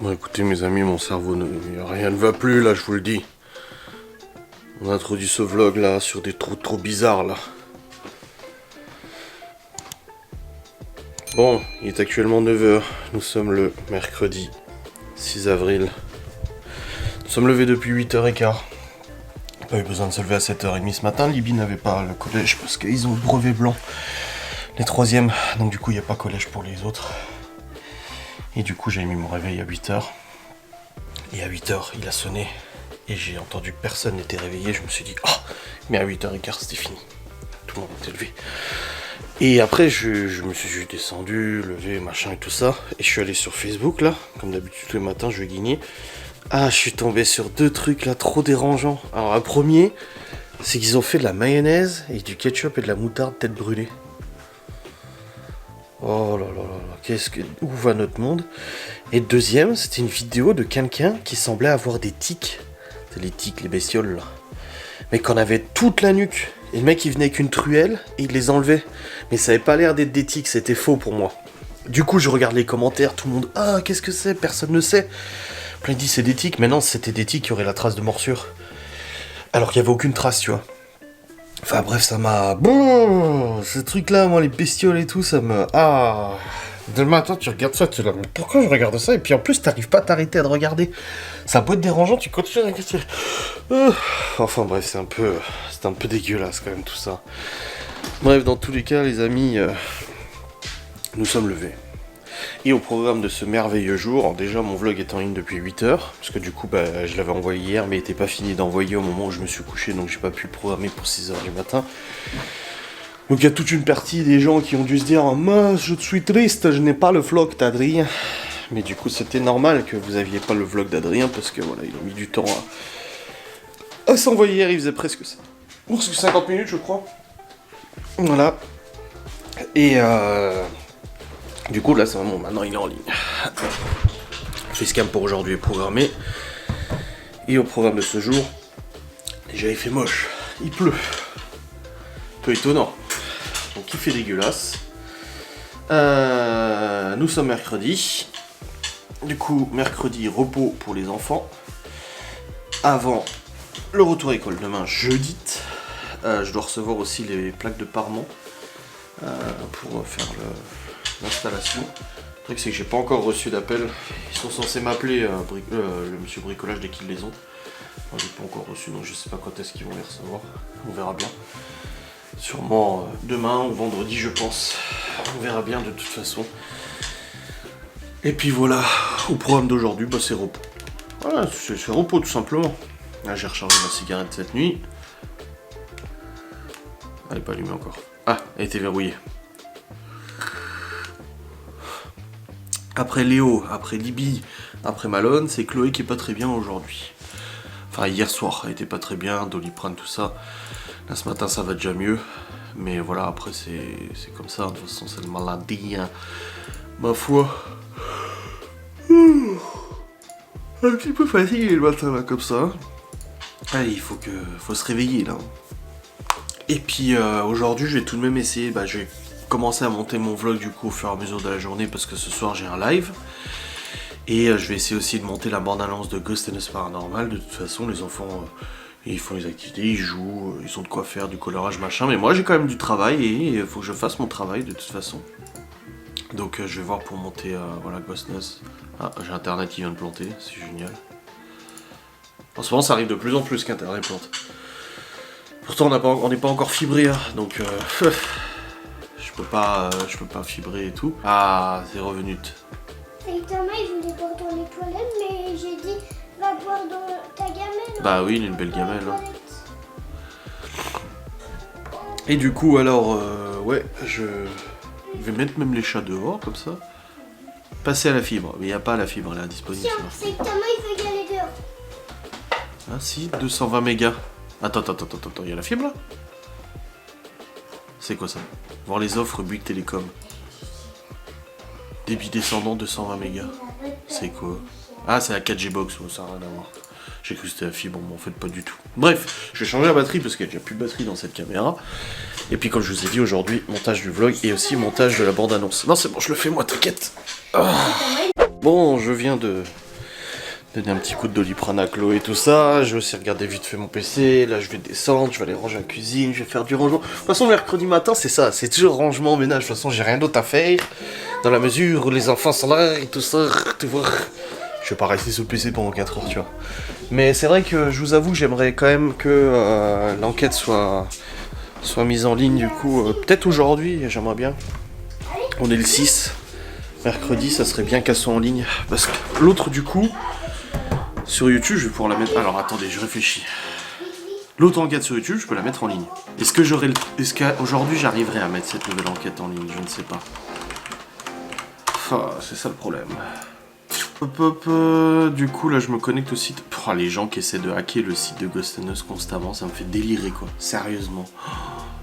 Bon écoutez mes amis, mon cerveau rien ne va plus là, je vous le dis. On a introduit ce vlog là sur des trous trop bizarres là. Bon, il est actuellement 9 h, nous sommes le mercredi 6 avril. Nous sommes levés depuis 8 h 15. Pas eu besoin de se lever à 7 h 30 ce matin, Libye n'avait pas le collège parce qu'ils ont le brevet blanc. Les troisièmes, donc du coup il n'y a pas collège pour les autres. Et du coup j'ai mis mon réveil à 8 h. Et à 8 h il a sonné. Et j'ai entendu que personne n'était réveillé. Je me suis dit, oh, mais à 8 h 15 c'était fini. Tout le monde était levé. Et après je me suis descendu, levé, machin et tout ça. Et je suis allé sur Facebook là. Comme d'habitude tous les matins je vais guigner. Ah, je suis tombé sur deux trucs là trop dérangeants. Alors un premier, c'est qu'ils ont fait de la mayonnaise et du ketchup et de la moutarde tête brûlée. Oh là là là là, où va notre monde? Et le deuxième, c'était une vidéo de quelqu'un qui semblait avoir des tiques. C'est les tiques, les bestioles là. Mais qu'on avait toute la nuque. Et le mec il venait avec une truelle et il les enlevait. Mais ça avait pas l'air d'être des tiques, c'était faux pour moi. Du coup je regarde les commentaires, tout le monde, ah qu'est-ce que c'est? Personne ne sait. Plein dit c'est des tiques, mais non c'était des tiques qui auraient la trace de morsure. Alors qu'il n'y avait aucune trace, tu vois. Enfin bref, ça m'a... Bon, ce truc là, moi les bestioles et tout, ça me... Ah... Dès le matin tu regardes ça, tu es là, mais pourquoi je regarde ça? Et puis en plus t'arrives pas à t'arrêter à te regarder. Ça peut être dérangeant, tu continues à regarder. Enfin bref, c'est un peu dégueulasse quand même tout ça. Bref, dans tous les cas les amis, nous sommes levés. Et au programme de ce merveilleux jour, alors déjà mon vlog est en ligne depuis 8 h, parce que du coup je l'avais envoyé hier mais il n'était pas fini d'envoyer au moment où je me suis couché, donc j'ai pas pu le programmer pour 6 h du matin. Donc il y a toute une partie des gens qui ont dû se dire « Moi je suis triste, je n'ai pas le vlog d'Adrien ». Mais du coup c'était normal que vous aviez pas le vlog d'Adrien, parce que voilà, il a mis du temps à s'envoyer hier, il faisait presque 50 minutes je crois. Voilà. Et du coup là c'est vraiment, maintenant il est en ligne. Facecam pour aujourd'hui est programmé. Et au programme de ce jour, déjà il fait moche, il pleut. Peu étonnant. Donc il fait dégueulasse. Nous sommes mercredi. Du coup, mercredi, repos pour les enfants. Avant le retour à l'école demain, jeudi. Je dois recevoir aussi les plaques de parement pour faire l'installation. Le truc c'est que j'ai pas encore reçu d'appel. Ils sont censés m'appeler le monsieur bricolage dès qu'ils les ont. Moi j'ai pas encore reçu, donc je sais pas quand est-ce qu'ils vont les recevoir. On verra bien. Sûrement demain ou vendredi je pense. On verra bien de toute façon. Et puis voilà, au programme d'aujourd'hui, bah, c'est repos. Voilà, c'est repos tout simplement. Là j'ai rechargé ma cigarette cette nuit. Elle n'est pas allumée encore. Ah, elle était verrouillée. Après Léo, après Libye, après Malone, c'est Chloé qui est pas très bien aujourd'hui. Enfin hier soir, elle était pas très bien, Doliprane, tout ça. Là ce matin ça va déjà mieux. Mais voilà, après c'est comme ça, de toute façon c'est une maladie. Hein. Ma foi. Un petit peu fatigué le matin là comme ça. Allez, il faut se réveiller là. Et puis aujourd'hui je vais tout de même essayer, je vais commencer à monter mon vlog du coup au fur et à mesure de la journée parce que ce soir j'ai un live. Et je vais essayer aussi de monter la bande-annonce de Ghost and the Paranormal. De toute façon les enfants ils font les activités, ils jouent, ils ont de quoi faire, du colorage machin. Mais moi j'ai quand même du travail et il faut que je fasse mon travail de toute façon. Donc je vais voir pour monter voilà Ghostness. Ah, j'ai internet qui vient de planter, c'est génial. En ce moment ça arrive de plus en plus qu'internet plante. Pourtant on n'est pas encore fibré, hein, donc je peux pas fibrer et tout. Ah, c'est revenu. Et Thomas il voulait boire dans les toilettes, mais j'ai dit va boire dans ta gamelle. Bah oui, il a une belle gamelle. Hein. Et du coup alors ouais, je vais mettre même les chats dehors comme ça. Passer à la fibre, mais il n'y a pas la fibre là disponible. C'est que Thomas il veut y aller dehors. Ah si, 220 mégas. Attends, il y a la fibre là? C'est quoi ça? Voir les offres Bouygues Télécom. Débit descendant 220 mégas. C'est quoi? Ah c'est la 4G box, ça n'a rien à voir. J'ai cru que c'était la fibre, mais en fait pas du tout. Bref, je vais changer la batterie parce qu'il n'y a déjà plus de batterie dans cette caméra. Et puis comme je vous ai dit aujourd'hui, montage du vlog et aussi montage de la bande-annonce. Non c'est bon, je le fais moi, t'inquiète. Oh. Bon, je viens de donner un petit coup de Doliprane à Chloé et tout ça. Je vais aussi regarder vite fait mon PC. Là, je vais descendre, je vais aller ranger la cuisine, je vais faire du rangement. De toute façon, mercredi matin, c'est ça, c'est toujours rangement, ménage. De toute façon, j'ai rien d'autre à faire. Dans la mesure où les enfants sont là et tout ça, tu vois. Je vais pas rester sur le PC pendant 4 heures, tu vois. Mais c'est vrai que je vous avoue, j'aimerais quand même que l'enquête soit mise en ligne, du coup. Peut-être aujourd'hui, j'aimerais bien. On est le 6. Mercredi, ça serait bien qu'elle soit en ligne. Parce que l'autre, du coup, sur YouTube, je vais pouvoir la mettre... Alors, attendez, je réfléchis. L'autre enquête sur YouTube, je peux la mettre en ligne. Est-ce qu'aujourd'hui, j'arriverai à mettre cette nouvelle enquête en ligne? Je ne sais pas. C'est ça le problème. Du coup, là, je me connecte au site. Les gens qui essaient de hacker le site de Ghost and Us constamment, ça me fait délirer, quoi. Sérieusement.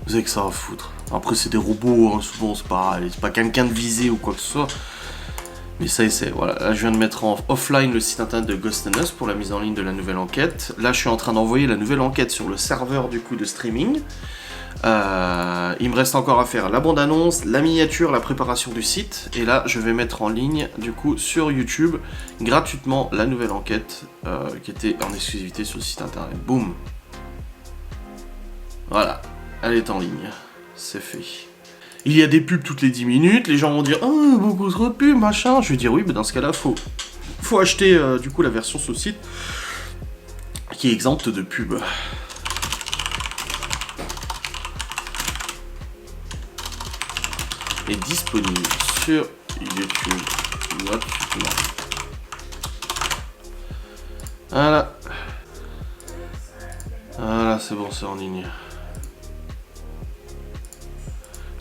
Vous avez que ça à foutre. Après, c'est des robots, hein, souvent, c'est pas quelqu'un de visé ou quoi que ce soit. Mais ça essaie, voilà. Là, je viens de mettre en offline le site internet de Ghost and Us pour la mise en ligne de la nouvelle enquête. Là, je suis en train d'envoyer la nouvelle enquête sur le serveur, du coup, de streaming. Il me reste encore à faire la bande-annonce, la miniature, la préparation du site. Et là, je vais mettre en ligne, du coup, sur YouTube, gratuitement, la nouvelle enquête qui était en exclusivité sur le site internet. Boum. Voilà, elle est en ligne. C'est fait. Il y a des pubs toutes les 10 minutes, les gens vont dire « Oh, beaucoup trop de pubs, machin ». Je vais dire « Oui, mais dans ce cas-là, faut acheter, du coup, la version sur le site qui est exempte de pubs ». Est disponible sur YouTube gratuitement. Voilà. Voilà, c'est bon, c'est en ligne.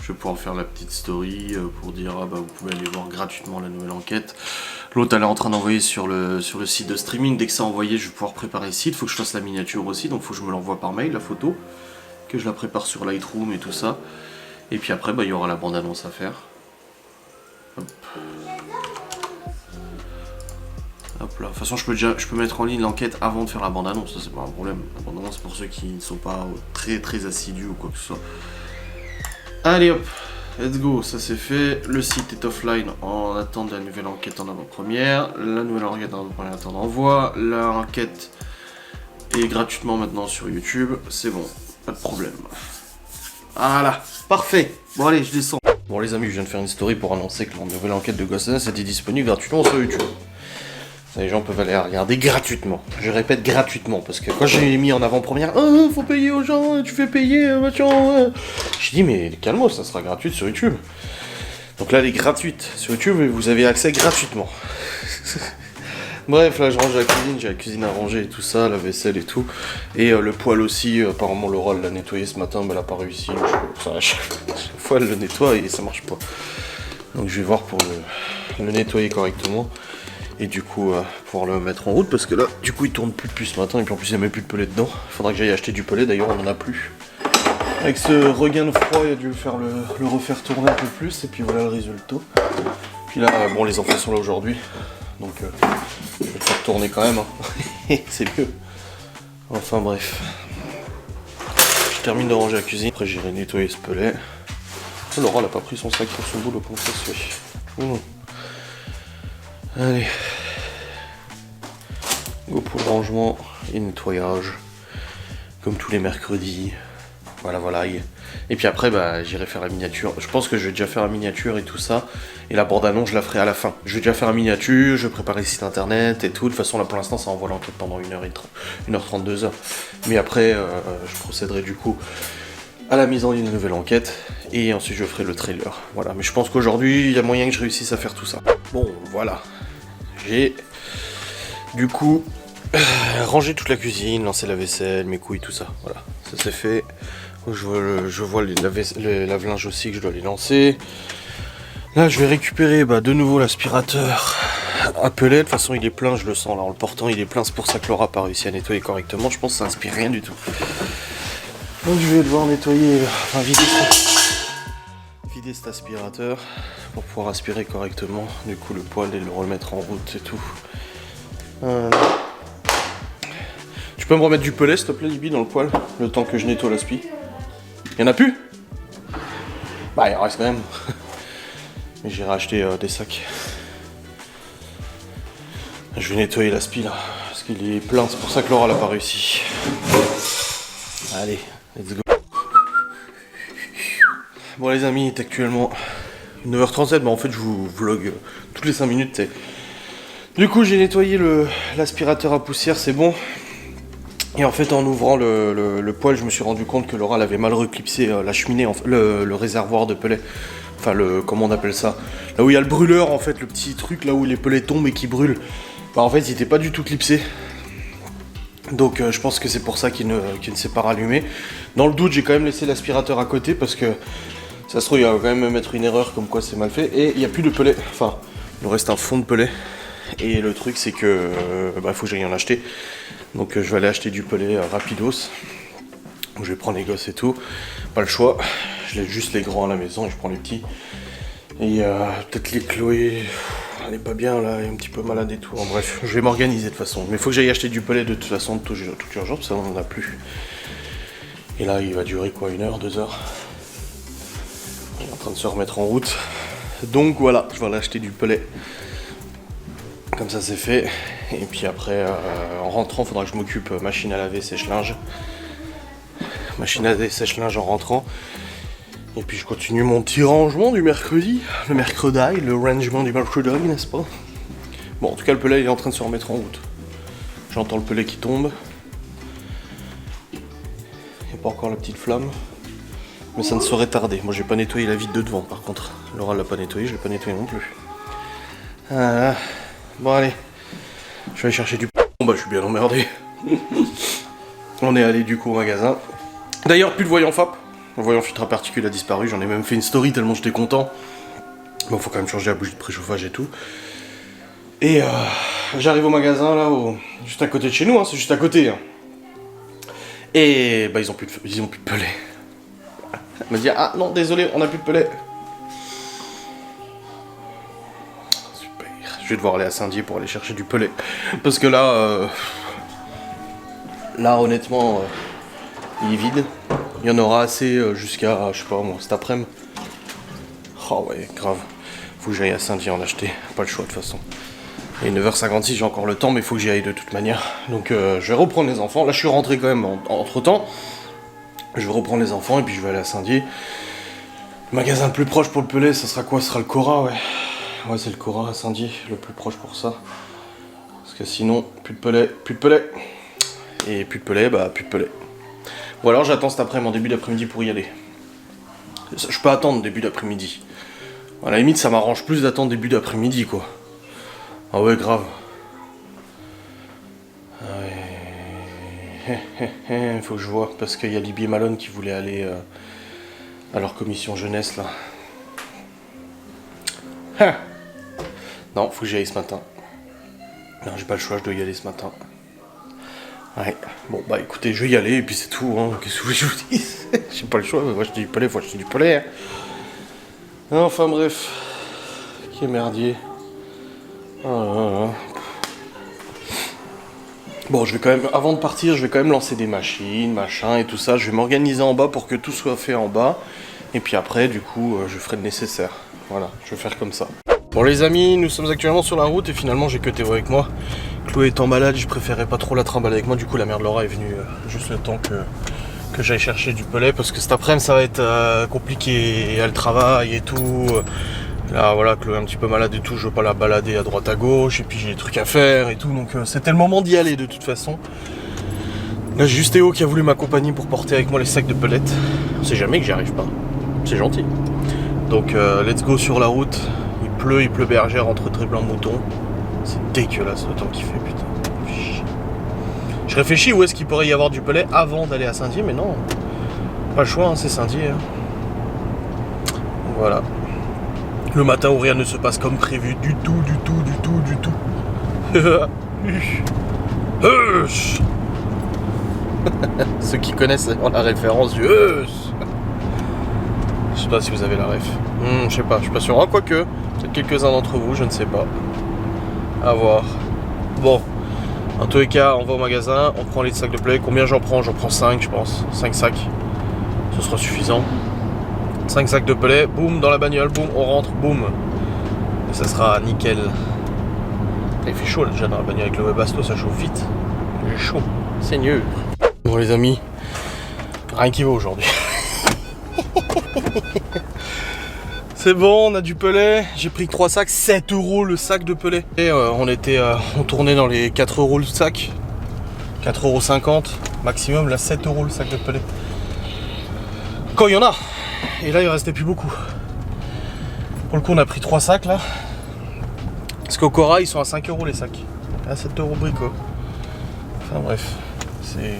Je vais pouvoir faire la petite story pour dire ah bah vous pouvez aller voir gratuitement la nouvelle enquête. L'autre elle est en train d'envoyer sur le site de streaming. Dès que c'est envoyé, je vais pouvoir préparer le site. Faut que je fasse la miniature aussi, donc faut que je me l'envoie par mail, la photo. Que je la prépare sur Lightroom et tout ça. Et puis après, bah, il y aura la bande-annonce à faire. Hop. Hop là. De toute façon, je peux mettre en ligne l'enquête avant de faire la bande-annonce. Ça, c'est pas un problème. La bande-annonce, pour ceux qui ne sont pas très très assidus ou quoi que ce soit. Allez hop, let's go. Ça c'est fait. Le site est offline en attente de la nouvelle enquête en avant-première. La nouvelle enquête en avant-première attend d'envoi. L'enquête est gratuitement maintenant sur YouTube. C'est bon, pas de problème. Voilà, parfait. Bon allez, je descends. Bon les amis, je viens de faire une story pour annoncer que la nouvelle enquête de Ghost and Us était disponible gratuitement sur YouTube. Ça, les gens peuvent aller la regarder gratuitement. Je répète gratuitement, parce que quand j'ai mis en avant-première, oh, faut payer aux gens, tu fais payer, machin. J'ai dit mais calme-moi, ça sera gratuit sur YouTube. Donc là elle est gratuite sur YouTube et vous avez accès gratuitement. Bref, là je range la cuisine, j'ai la cuisine à ranger et tout ça, la vaisselle et tout. Et le poêle aussi, apparemment Laura l'a nettoyé ce matin, mais elle a pas réussi. À chaque fois elle le nettoie et ça marche pas. Donc je vais voir pour le nettoyer correctement. Et du coup, pouvoir le mettre en route, parce que là, du coup il tourne plus depuis ce matin, et puis en plus il n'y a même plus de pellet dedans. Il faudra que j'aille acheter du pellet, d'ailleurs on en a plus. Avec ce regain de froid, il a dû faire le refaire tourner un peu plus, et puis voilà le résultat. Puis là, bon les enfants sont là aujourd'hui. Donc je vais le faire tourner quand même, hein. C'est mieux. Enfin bref. Je termine de ranger la cuisine, après j'irai nettoyer ce pellet. Oh, Laura elle a pas pris son sac pour son boulot, comment ça se fait? Allez. Go pour le rangement et le nettoyage. Comme tous les mercredis. Voilà, voilà. Et puis après, bah, j'irai faire la miniature. Je pense que je vais déjà faire la miniature et tout ça. Et la bande-annonce, je la ferai à la fin. Je vais déjà faire la miniature, je vais préparer le site internet et tout. De toute façon, là, pour l'instant, ça envoie l'enquête pendant 1h30, 2h. Mais après, je procéderai du coup à la mise en ligne de nouvelle enquête. Et ensuite, je ferai le trailer. Voilà. Mais je pense qu'aujourd'hui, il y a moyen que je réussisse à faire tout ça. Bon, voilà. J'ai du coup rangé toute la cuisine, lancé la vaisselle, mes couilles, tout ça. Voilà, ça c'est fait. Je vois les lave-linge aussi que je dois les lancer. Là, je vais récupérer de nouveau l'aspirateur à pellet. De toute façon, il est plein, je le sens là en le portant, il est plein. C'est pour ça que Laura n'a pas réussi à nettoyer correctement. Je pense que ça inspire rien du tout. Donc, je vais devoir nettoyer, vider cet aspirateur pour pouvoir aspirer correctement du coup le poêle et le remettre en route et tout. Tu peux me remettre du pellet s'il te plaît Libby dans le poêle le temps que je nettoie l'aspi. Y'en a plus? Bah il en reste quand même. Mais j'irai acheter des sacs. Je vais nettoyer l'aspi là, parce qu'il est plein, c'est pour ça que Laura l'a pas réussi. Allez, let's go. Bon les amis, il est actuellement 9h37, mais en fait je vous vlog toutes les 5 minutes. T'sais. Du coup j'ai nettoyé l'aspirateur à poussière, c'est bon. Et en fait en ouvrant le poêle, je me suis rendu compte que Laura elle avait mal reclipsé la cheminée, le réservoir de pellet. Enfin comment on appelle ça? Là où il y a le brûleur en fait, le petit truc là où les pellets tombent et qui brûlent. Bah en fait il était pas du tout clipsé. Donc je pense que c'est pour ça qu'il ne s'est pas rallumé. Dans le doute j'ai quand même laissé l'aspirateur à côté parce que ça se trouve il va quand même mettre une erreur comme quoi c'est mal fait. Et il n'y a plus de pellet, enfin il nous reste un fond de pellet. Et le truc c'est que il faut que j'aille en acheter. Donc je vais aller acheter du pellet rapidos. Je vais prendre les gosses et tout. Pas le choix. Je laisse juste les grands à la maison et je prends les petits. Et peut-être les Chloé, elle est pas bien là, elle est un petit peu malade et tout. En bref, je vais m'organiser de toute façon. Mais il faut que j'aille acheter du pellet de toute façon, de toute urgence, ça on en a plus. Et là il va durer quoi, 1 heure, 2 heures. Il est en train de se remettre en route. Donc voilà, je vais aller acheter du pellet. Comme ça c'est fait. Et puis après, en rentrant, il faudra que je m'occupe machine à laver, sèche-linge. Machine à laver, sèche-linge en rentrant. Et puis je continue mon petit rangement du mercredi. Le mercredi, le rangement du mercredi, n'est-ce pas? Bon, en tout cas, le pellet il est en train de se remettre en route. J'entends le pellet qui tombe. Il n'y a pas encore la petite flamme. Mais ça ne saurait tarder. Moi, j'ai pas nettoyé la vitre de devant, par contre. Laura l'a pas nettoyé, je l'ai pas nettoyé non plus. Voilà. Bon, allez. Je vais aller chercher du... Bon, bah, je suis bien emmerdé. On est allé, du coup, au magasin. D'ailleurs, plus de voyant FAP. Le voyant filtre à particules a disparu. J'en ai même fait une story tellement j'étais content. Bon, faut quand même changer la bougie de préchauffage et tout. Et j'arrive au magasin, là, juste à côté de chez nous, hein, c'est juste à côté. Hein. Et bah, ils ont plus de pellet. Elle m'a dit, ah non, désolé, on a plus de pellet. Super. Je vais devoir aller à Saint-Dié pour aller chercher du pellet. Parce que là, honnêtement, il est vide. Il y en aura assez jusqu'à, je sais pas moi, cet après-midi. Oh ouais, grave. Faut que j'aille à Saint-Dié en acheter. Pas le choix de toute façon. Et 9h56, j'ai encore le temps, mais il faut que j'y aille de toute manière. Donc je vais reprendre les enfants. Là, je suis rentré quand même entre-temps. Je vais reprendre les enfants et puis je vais aller à Saint-Dié. Le magasin le plus proche pour le pellet, ça sera quoi? Ce sera le Cora, ouais. Ouais, c'est le Cora à Saint-Dié, le plus proche pour ça. Parce que sinon, plus de pellet, plus de pellet. Et plus de pellet, bah plus de pellet. Ou alors j'attends cet après-midi, en début d'après-midi pour y aller. Je peux attendre début d'après-midi. À la limite, ça m'arrange plus d'attendre début d'après-midi, quoi. Ah ouais, grave. Ouais. Faut que je vois, parce qu'il y a Libby et Malone qui voulaient aller à leur commission jeunesse, là. Non, faut que j'y aille ce matin. Non, j'ai pas le choix, je dois y aller ce matin. Ouais, bon bah écoutez, je vais y aller et puis c'est tout, hein. Qu'est-ce que je vous dis? J'ai pas le choix, moi je dis du pellet, faut acheter du pellet. Hein. Enfin bref, qui est merdier. Bon, je vais quand même, avant de partir, je vais quand même lancer des machines, machin et tout ça. Je vais m'organiser en bas pour que tout soit fait en bas. Et puis après, du coup, je ferai le nécessaire. Voilà, je vais faire comme ça. Bon les amis, nous sommes actuellement sur la route et finalement j'ai que Théo avec moi. Chloé étant malade, je préférais pas trop la trimballer avec moi, du coup la mère de Laura est venue juste le temps que j'aille chercher du pellet parce que cet après-midi ça va être compliqué, elle travaille et tout. Là voilà, Chloé est un petit peu malade et tout, je veux pas la balader à droite à gauche et puis j'ai des trucs à faire et tout, donc c'était le moment d'y aller de toute façon. Là j'ai juste Théo qui a voulu m'accompagner pour porter avec moi les sacs de pellets. On sait jamais que j'y arrive pas, c'est gentil. Donc let's go sur la route. Il pleut bergère entre très blancs moutons. C'est dégueulasse le temps qu'il fait, putain. Je réfléchis où est-ce qu'il pourrait y avoir du pellet avant d'aller à Saint-Dié, mais non. Pas le choix, hein, c'est Saint-Dié. Hein. Voilà. Le matin où rien ne se passe comme prévu. Du tout. Ceux qui connaissent la référence du Je sais pas si vous avez la ref. Je sais pas, je suis pas sûr. Oh, quoique, peut-être quelques-uns d'entre vous, je ne sais pas. À voir. Bon, en tous les cas, on va au magasin, on prend les sacs de pellet. Combien j'en prends? J'en prends 5, je pense. 5 sacs. Ce sera suffisant. 5 sacs de pellet, boum, dans la bagnole, boum, on rentre, boum. Et ça sera nickel. Il fait chaud là, déjà dans la bagnole avec le Webasto, ça chauffe vite. J'ai chaud, seigneur. Bon les amis, rien qui va aujourd'hui. C'est bon, on a du pelet. J'ai pris 3 sacs, 7 € le sac de pelet. Et on tournait dans les 4 € le sac. 4,50 € maximum, là 7 € le sac de pelet. Quand il y en a. Et là il restait plus beaucoup. Pour le coup on a pris 3 sacs là. Parce qu'au Cora ils sont à 5 € les sacs. À 7 € bricot. Enfin bref. C'est...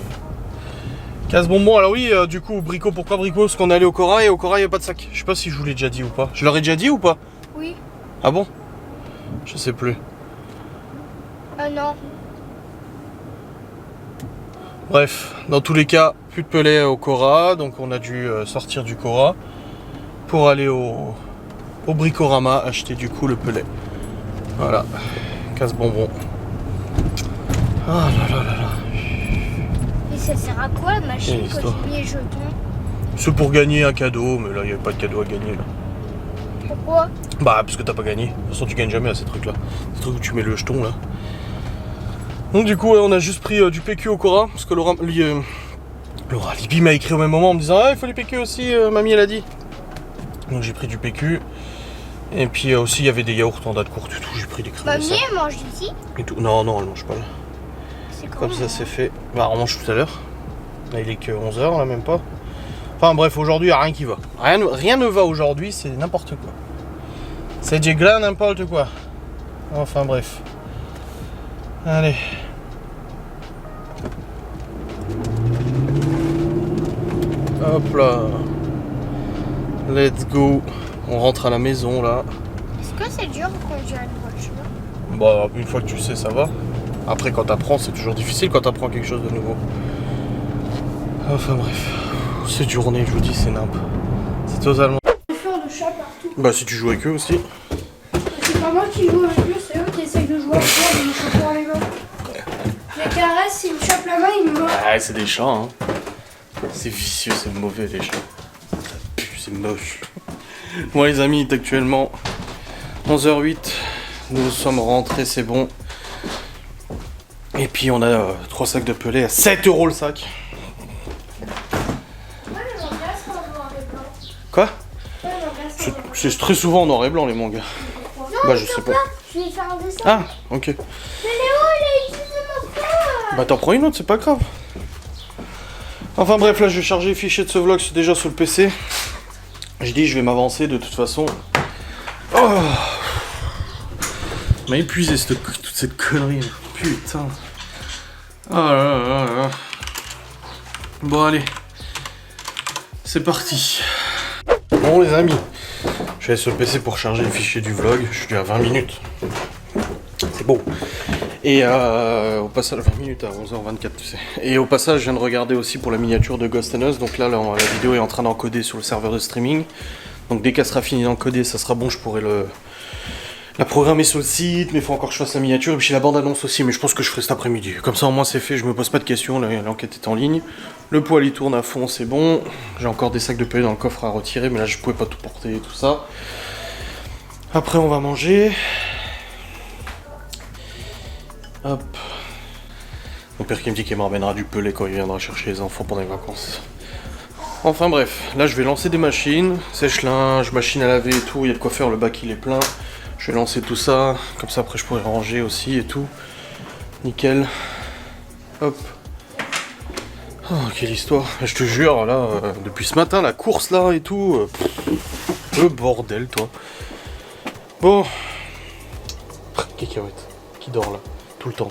Casse-bonbon, alors oui, du coup, bricot, pourquoi bricot? Parce qu'on est allé au Cora et au Cora il n'y a pas de sac. Je sais pas si je vous l'ai déjà dit ou pas. Je leur ai déjà dit ou pas? Oui. Ah bon? Je sais plus. Non. Bref, dans tous les cas, plus de pelet au Cora, donc on a dû sortir du Cora pour aller au Bricorama acheter du coup le pelet. Voilà, casse-bonbon. Ah là là là là. Et ça sert à quoi la machine quand tu mets les jetons? C'est pour gagner un cadeau, mais là il n'y avait pas de cadeau à gagner là. Pourquoi? Bah parce que t'as pas gagné. De toute façon tu gagnes jamais à ces trucs là. Ces trucs où tu mets le jeton là. Donc du coup on a juste pris du PQ au Cora, parce que Libby m'a écrit au même moment en me disant ah il faut du PQ aussi, mamie elle a dit. Donc j'ai pris du PQ. Et puis aussi il y avait des yaourts en date courte et tout, j'ai pris des crèmes. Mamie elle mange ici? Et tout. Non elle mange pas là. Comme ça c'est fait. Bah on mange tout à l'heure. Là il est que 11 h là même pas. Enfin bref aujourd'hui il n'y a rien qui va. Rien ne va aujourd'hui, c'est n'importe quoi. C'est du glas n'importe quoi. Enfin bref. Allez. Hop là. Let's go. On rentre à la maison là. Est-ce que c'est dur de conduire une voiture? Bah une fois que tu sais ça va. Après quand t'apprends c'est toujours difficile quand t'apprends quelque chose de nouveau. Enfin bref. Cette journée je vous dis c'est nimp. C'est totalement... Ils font de chat partout. Bah si tu joues avec eux aussi. C'est pas moi qui joue avec eux, c'est eux qui essayent de jouer avec moi, mais ils me chopent pas les mains. Je les caresse, ils me chopent la main, ils me mordent. Ah c'est des chats hein. C'est vicieux, c'est mauvais les chats. Ça pue, c'est moche. Bon les amis, il est actuellement 11h08. Nous sommes rentrés, c'est bon. Et puis on a 3 sacs de pelé à 7 € le sac. Quoi? C'est très souvent en noir et blanc les mangas. Bah je sais pas. Je vais faire un dessin. Ah ok. Mais Léo il a utilisé mon cœur. Bah t'en prends une autre, c'est pas grave. Enfin bref, là je vais charger les fichiers de ce vlog déjà sur le PC. Je dis je vais m'avancer de toute façon. Oh, m'a épuisé toute cette connerie. Putain. Oh là là là là. Bon allez. C'est parti. Bon les amis. Je vais aller sur le PC pour charger les fichiers du vlog. Je suis à 20 minutes. C'est beau. Et au passage, 20 minutes à 11h24 tu sais. Et au passage je viens de regarder aussi pour la miniature de Ghost and Us. Donc là la vidéo est en train d'encoder sur le serveur de streaming. Donc dès qu'elle sera finie d'encoder ça sera bon, je pourrai la programmer sur le site. Mais il faut encore que je fasse la miniature. Et puis j'ai la bande annonce aussi, mais je pense que je ferai cet après-midi. Comme ça au moins c'est fait, je me pose pas de questions, l'enquête est en ligne. Le poêle il tourne à fond, c'est bon. J'ai encore des sacs de pelé dans le coffre à retirer, mais là je pouvais pas tout porter et tout ça. Après on va manger. Hop. Mon père qui me dit qu'il me ramènera du pelé quand il viendra chercher les enfants pendant les vacances. Enfin bref, là je vais lancer des machines, sèche-linge, machine à laver et tout, il y a de quoi faire, le bac il est plein. Je vais lancer tout ça, comme ça après je pourrai ranger aussi et tout. Nickel. Hop. Oh quelle histoire, je te jure là, depuis ce matin la course là et tout. Le bordel toi. Bon. Cacahuète, qui dort là, tout le temps.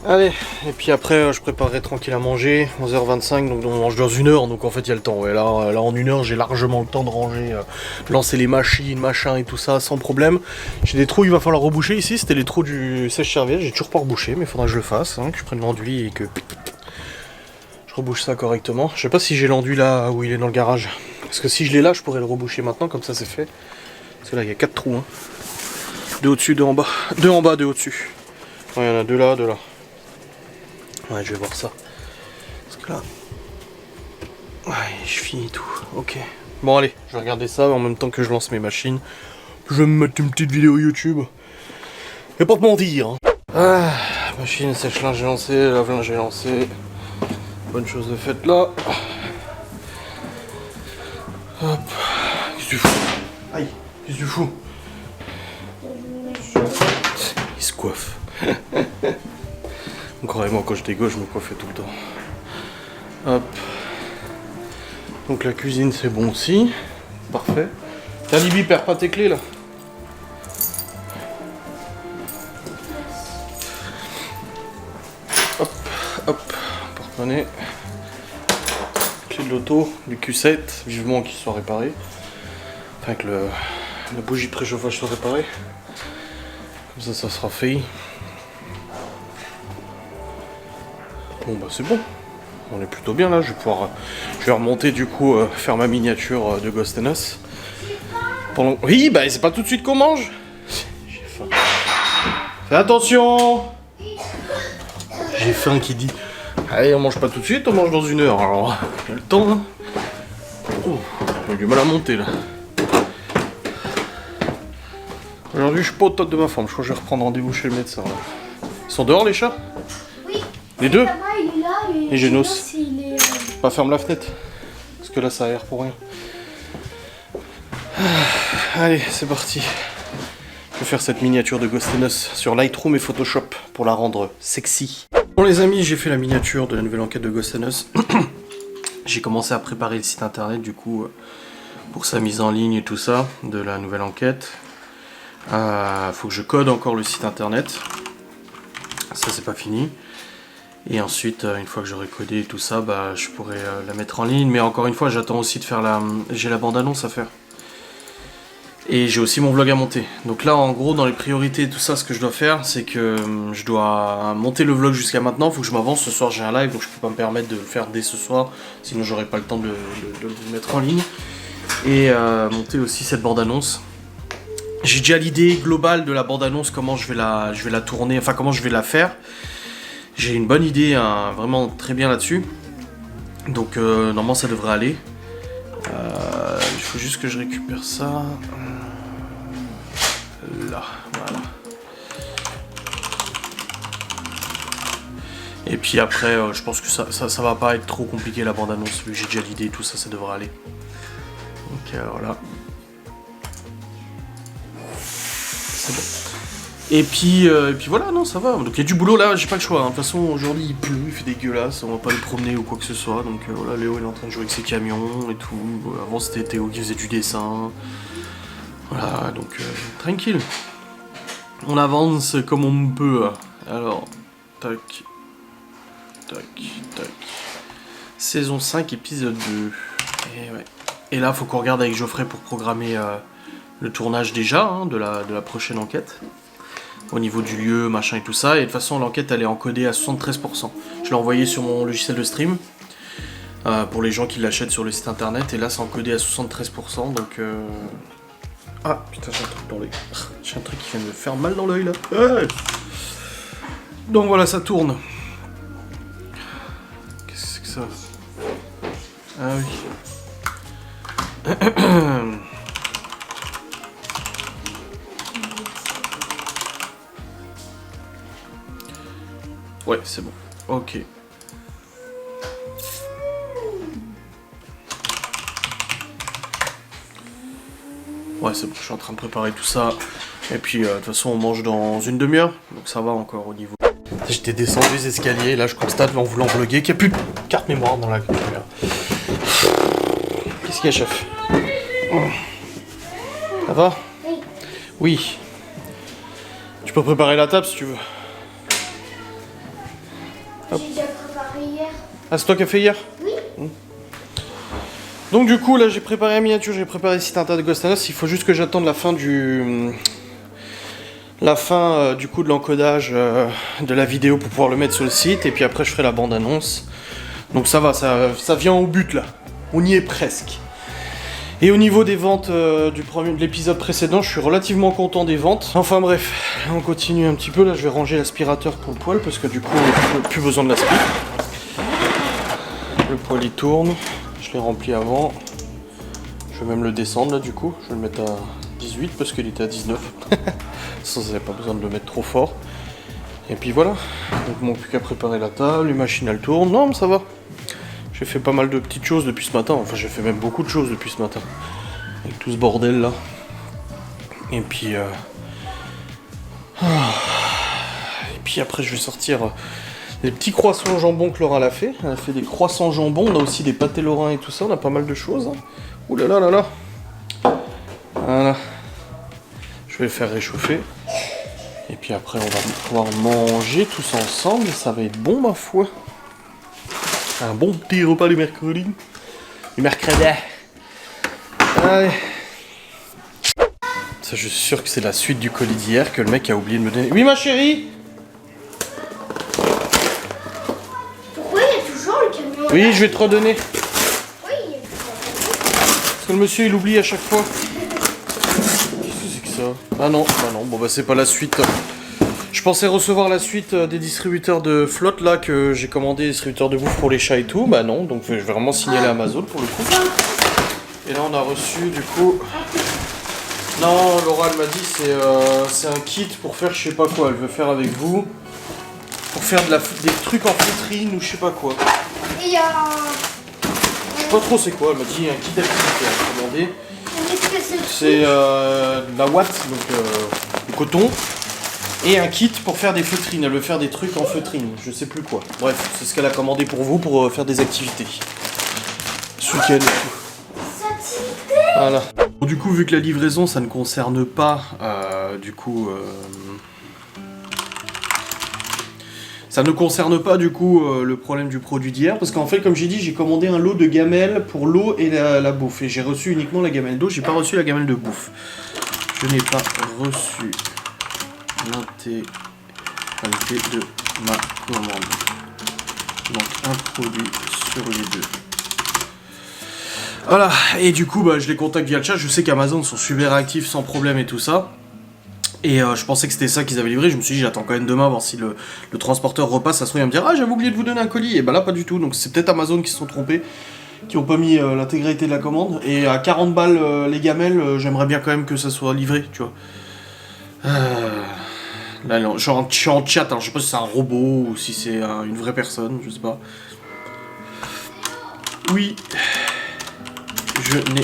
Allez, et puis après je préparerai tranquille à manger, 11h25, donc on mange dans 1 heure, donc en fait il y a le temps. Ouais, là en 1 heure j'ai largement le temps de ranger, lancer les machines, machin et tout ça sans problème. J'ai des trous, il va falloir reboucher ici, c'était les trous du sèche-serviette, j'ai toujours pas rebouché, mais il faudra que je le fasse, hein, que je prenne l'enduit et que je rebouche ça correctement. Je sais pas si j'ai l'enduit là où il est dans le garage, parce que si je l'ai là je pourrais le reboucher maintenant, comme ça c'est fait. Parce que là il y a 4 trous, hein. 2 au-dessus, 2 en bas, 2 en bas, 2 au-dessus. Ouais, il y en a 2 là, 2 là. Ouais, je vais voir ça. Parce que là... Ouais, je finis tout. Ok. Bon, allez, je vais regarder ça en même temps que je lance mes machines. Je vais me mettre une petite vidéo YouTube. vais pas te mentir. Hein. Ah, machine sèche-linge est lancée, lave-linge est lancé. Bonne chose de faite là. Hop. Qu'est-ce que tu fous? Aïe, qu'est-ce que tu fous? Il se coiffe. Croyez-moi, quand j'étais gauche, je me coiffais tout le temps. Hop. Donc la cuisine, c'est bon aussi. Parfait. Tiens, Libby, perds pas tes clés là. Hop, hop. Porte-monnaie. Clé de l'auto, du Q7. Vivement qu'il soit réparé. Enfin, que la bougie de préchauffage soit réparée. Comme ça sera fait. Bon bah c'est bon, on est plutôt bien là, je vais remonter du coup faire ma miniature de Ghost and Us. Oui bah c'est pas tout de suite qu'on mange. J'ai faim. Fais attention. J'ai faim qui dit. Allez on mange pas tout de suite, on mange dans 1 heure, alors il y a le temps hein. Oh, j'ai du mal à monter là. Aujourd'hui je suis pas au top de ma forme, je crois que je vais reprendre rendez-vous chez le médecin là. Ils sont dehors les chats? Les deux? Il est là, et Génos. Il est... Pas ferme la fenêtre. Parce que là ça aère pour rien. Allez, c'est parti. Je vais faire cette miniature de Ghost and Us sur Lightroom et Photoshop pour la rendre sexy. Bon les amis, j'ai fait la miniature de la nouvelle enquête de Ghost and Us. J'ai commencé à préparer le site internet du coup pour sa mise en ligne et tout ça de la nouvelle enquête. Faut que je code encore le site internet. Ça c'est pas fini. Et ensuite, une fois que j'aurai codé et tout ça, bah, je pourrai la mettre en ligne. Mais encore une fois, j'attends aussi de faire j'ai la bande-annonce à faire. Et j'ai aussi mon vlog à monter. Donc là, en gros, dans les priorités et tout ça, ce que je dois faire, c'est que je dois monter le vlog jusqu'à maintenant. Il faut que je m'avance. Ce soir, j'ai un live, donc je peux pas me permettre de le faire dès ce soir. Sinon, j'aurai pas le temps de le mettre en ligne. Et monter aussi cette bande-annonce. J'ai déjà l'idée globale de la bande-annonce, comment je vais la tourner, enfin comment je vais la faire. J'ai une bonne idée, hein, vraiment très bien là-dessus. Donc normalement ça devrait aller. Il faut juste que je récupère ça. Là, voilà. Et puis après, je pense que ça va pas être trop compliqué la bande-annonce, vu que j'ai déjà l'idée et tout ça, ça devrait aller. Donc voilà. C'est bon. Et puis voilà, non, ça va. Donc il y a du boulot là, j'ai pas le choix. Hein. De toute façon, aujourd'hui il pleut, il fait dégueulasse, on va pas aller promener ou quoi que ce soit. Donc voilà, Léo il est en train de jouer avec ses camions et tout. Avant c'était Théo qui faisait du dessin. Voilà, donc tranquille. On avance comme on peut. Alors, tac, tac, tac. Saison 5, épisode 2. Et, ouais. Et là, faut qu'on regarde avec Geoffrey pour programmer le tournage déjà hein, de la prochaine enquête. Au niveau du lieu, machin et tout ça. Et de toute façon, l'enquête, elle est encodée à 73%. Je l'ai envoyé sur mon logiciel de stream. Pour les gens qui l'achètent sur le site internet. Et là, c'est encodé à 73%. Donc... Ah, putain, j'ai un truc dans l'œil. J'ai un truc qui vient de me faire mal dans l'œil, là. Ouais. Donc voilà, ça tourne. Qu'est-ce que c'est que ça? Ah oui. Ouais, c'est bon. Ok. Ouais, c'est bon, je suis en train de préparer tout ça. Et puis, de toute façon, on mange dans une demi-heure. Donc ça va encore au niveau. J'étais descendu les escaliers. Là, je constate, en voulant vlogger, qu'il n'y a plus de carte mémoire dans la caméra. Qu'est-ce qu'il y a, chef? Ça va? Oui. Tu peux préparer la table si tu veux. J'ai déjà préparé hier. Ah, c'est toi qui as fait hier? Oui. Donc du coup, là, j'ai préparé la miniature, j'ai préparé le site internet de Ghost and Us. Il faut juste que j'attende la fin du... coup de l'encodage de la vidéo pour pouvoir le mettre sur le site. Et puis après, je ferai la bande-annonce. Donc ça va, ça vient au but, là. On y est presque. Et au niveau des ventes de l'épisode précédent, je suis relativement content des ventes. Enfin bref, on continue un petit peu. Là, je vais ranger l'aspirateur pour le poêle parce que du coup, on n'a plus besoin de l'aspirateur. Le poêle, il tourne. Je l'ai rempli avant. Je vais même le descendre là du coup. Je vais le mettre à 18 parce qu'il était à 19. Ça, vous n'avez pas besoin de le mettre trop fort. Et puis voilà. Donc, il manque plus qu'à préparer la table, les machines elles tournent. Non, mais ça va. J'ai fait pas mal de petites choses depuis ce matin. Enfin, j'ai fait même beaucoup de choses depuis ce matin. Avec tout ce bordel là. Et puis... Et puis après, je vais sortir des petits croissants jambon que Laura l'a fait. Elle a fait des croissants jambon. On a aussi des pâtés lorrains et tout ça. On a pas mal de choses. Hein. Ouh là là là là. Voilà. Je vais le faire réchauffer. Et puis après, on va pouvoir manger tous ensemble. Et ça va être bon, ma foi. Un bon petit repas du mercredi. Du mercredi. Allez. Ça, je suis sûr que c'est la suite du colis d'hier que le mec a oublié de me donner. Oui, ma chérie. Pourquoi il y a toujours le camion? Oui, je vais te redonner. Oui, il y a toujours Parce que le monsieur, il oublie à chaque fois. Qu'est-ce que c'est que ça? Ah non, bon bah c'est pas la suite. Je pensais recevoir la suite des distributeurs de flotte là que j'ai commandé, distributeurs de bouffe pour les chats et tout. Bah non, donc je vais vraiment signaler à Amazon pour le coup. Et là on a reçu du coup... Non, Laura elle m'a dit c'est un kit pour faire je sais pas quoi, elle veut faire avec vous. Pour faire des trucs en feutrine ou je sais pas quoi. Et il y a... Je sais pas trop c'est quoi, elle m'a dit un kit d'activité à commander. C'est la ouate, donc du coton. Et un kit pour faire des feutrines, elle veut faire des trucs en feutrine, je sais plus quoi. Bref, c'est ce qu'elle a commandé pour vous, pour faire des activités. Ce week-end et tout. Voilà. Bon, du coup, vu que la livraison, ça ne concerne pas, ça ne concerne pas du coup le problème du produit d'hier, parce qu'en fait, comme j'ai dit, j'ai commandé un lot de gamelles pour l'eau et la bouffe, et j'ai reçu uniquement la gamelle d'eau, j'ai pas reçu la gamelle de bouffe. Je n'ai pas reçu l'intégralité de ma commande. Donc un produit sur les deux. Voilà, et du coup, bah, je les contacte via le chat. Je sais qu'Amazon sont super actifs sans problème et tout ça. Et je pensais que c'était ça qu'ils avaient livré. Je me suis dit, j'attends quand même demain, voir si le transporteur repasse. Ça se trouve, il va me dire, ah, j'avais oublié de vous donner un colis. Et bah là, pas du tout. Donc c'est peut-être Amazon qui se sont trompés, qui n'ont pas mis l'intégralité de la commande. Et à 40 balles les gamelles, j'aimerais bien quand même que ça soit livré, tu vois. Là, non, je suis en chat, alors je sais pas si c'est un robot ou si c'est une vraie personne, je sais pas. Oui. Je n'ai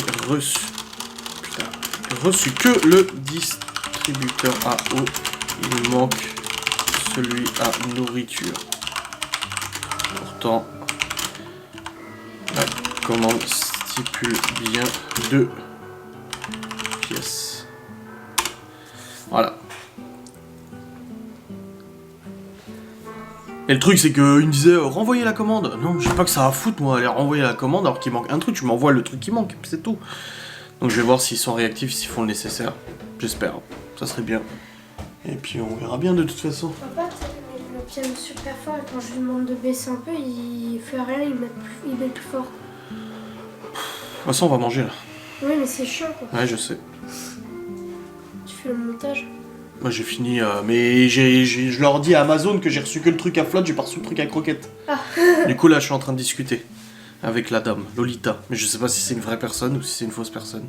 reçu que le distributeur à eau. Il manque celui à nourriture. Pourtant, la commande stipule bien 2 pièces. Voilà. Et le truc c'est qu'il me disait renvoyer la commande. Non, j'ai pas que ça à foutre moi, aller renvoyer la commande alors qu'il manque un truc, tu m'envoies le truc qui manque, c'est tout. Donc je vais voir s'ils sont réactifs, s'ils font le nécessaire. J'espère, ça serait bien. Et puis on verra bien de toute façon. Papa, le piano super fort et quand je lui demande de baisser un peu, il fait rien, il met plus fort. De toute façon on va manger là. Oui mais c'est chiant quoi. Ouais je sais. Tu fais le montage. Moi j'ai fini, mais je leur dis à Amazon que j'ai reçu que le truc à flotte, j'ai pas reçu le truc à croquette. Ah. Du coup là je suis en train de discuter avec la dame, Lolita. Mais je sais pas si c'est une vraie personne ou si c'est une fausse personne.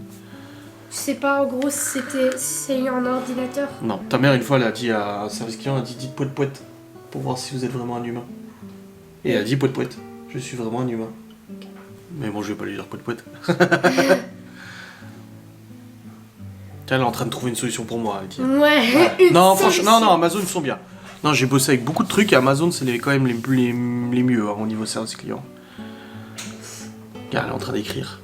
Je sais pas en gros si c'est un ordinateur. Non, ta mère une fois elle a dit à service client, elle a dit dites poète poète pour voir si vous êtes vraiment un humain. Et elle a dit poète poète, je suis vraiment un humain. Mais bon je vais pas lui dire poète poète. Elle est en train de trouver une solution pour moi. Elle dit. Ouais. Non, franchement, non, Amazon ils sont bien. Non, j'ai bossé avec beaucoup de trucs et Amazon c'est quand même les mieux hein, au niveau service client. Regarde, elle est en train d'écrire.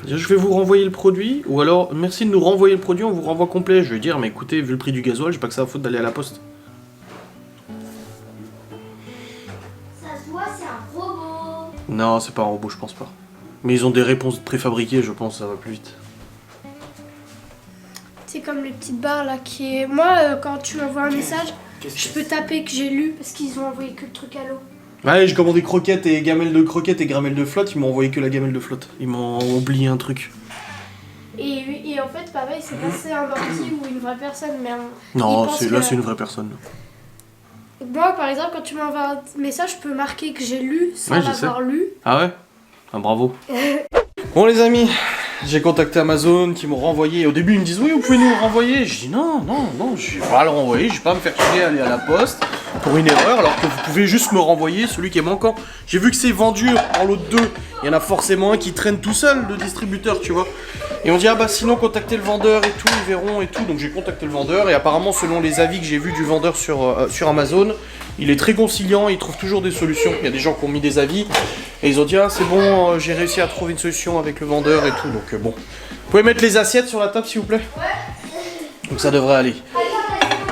Je vais vous renvoyer le produit, ou alors merci de nous renvoyer le produit, on vous renvoie complet. Je vais dire, mais écoutez, vu le prix du gasoil, j'ai pas que ça à foutre d'aller à la poste. Ça se voit, c'est un robot. Non, c'est pas un robot, je pense pas. Mais ils ont des réponses préfabriquées, je pense, ça va plus vite. C'est comme les petites barres là qui est... Moi, quand tu m'envoies un message, je peux taper que j'ai lu parce qu'ils ont envoyé que le truc à l'eau. Ouais, j'ai commandé croquettes et gamelles de croquettes et gamelles de flotte, ils m'ont envoyé que la gamelle de flotte. Ils m'ont oublié un truc. Et en fait, pareil, c'est passé un ordi ou une vraie personne, mais... Non, là c'est une vraie personne. Moi, par exemple, quand tu m'envoies un message, je peux marquer que j'ai lu sans l'avoir lu. Ah ouais? Ah bravo. Bon les amis, J'ai contacté Amazon qui m'ont renvoyé. Au début, ils me disent oui, vous pouvez nous le renvoyer. Je dis non, je vais pas le renvoyer. Je vais pas me faire chier à aller à la poste pour une erreur alors que vous pouvez juste me renvoyer celui qui est manquant. J'ai vu que c'est vendu en lot de 2. Il y en a forcément un qui traîne tout seul, le distributeur, tu vois. Et on dit ah bah sinon contactez le vendeur et tout, ils verront et tout. Donc j'ai contacté le vendeur et apparemment selon les avis que j'ai vus du vendeur sur Amazon, il est très conciliant, il trouve toujours des solutions. Il y a des gens qui ont mis des avis et ils ont dit ah c'est bon, j'ai réussi à trouver une solution avec le vendeur et tout. Donc bon. Vous pouvez mettre les assiettes sur la table s'il vous plaît? Donc ça devrait aller.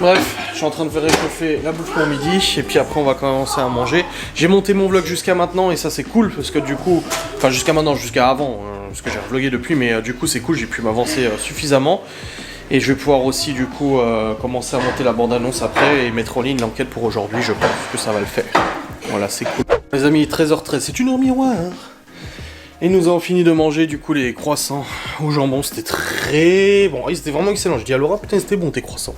Bref, je suis en train de faire réchauffer la bouffe pour midi et puis après on va commencer à manger. J'ai monté mon vlog jusqu'à maintenant et ça c'est cool parce que du coup, enfin jusqu'à maintenant, jusqu'à avant, parce que j'ai vlogué depuis, mais du coup c'est cool, j'ai pu m'avancer suffisamment. Et je vais pouvoir aussi du coup commencer à monter la bande-annonce après et mettre en ligne l'enquête pour aujourd'hui, je pense que ça va le faire. Voilà, c'est cool. Les amis, 13h13, c'est une heure miroir. Et nous avons fini de manger du coup les croissants au jambon, c'était très bon, c'était vraiment excellent. Je dis à Laura, putain c'était bon tes croissants.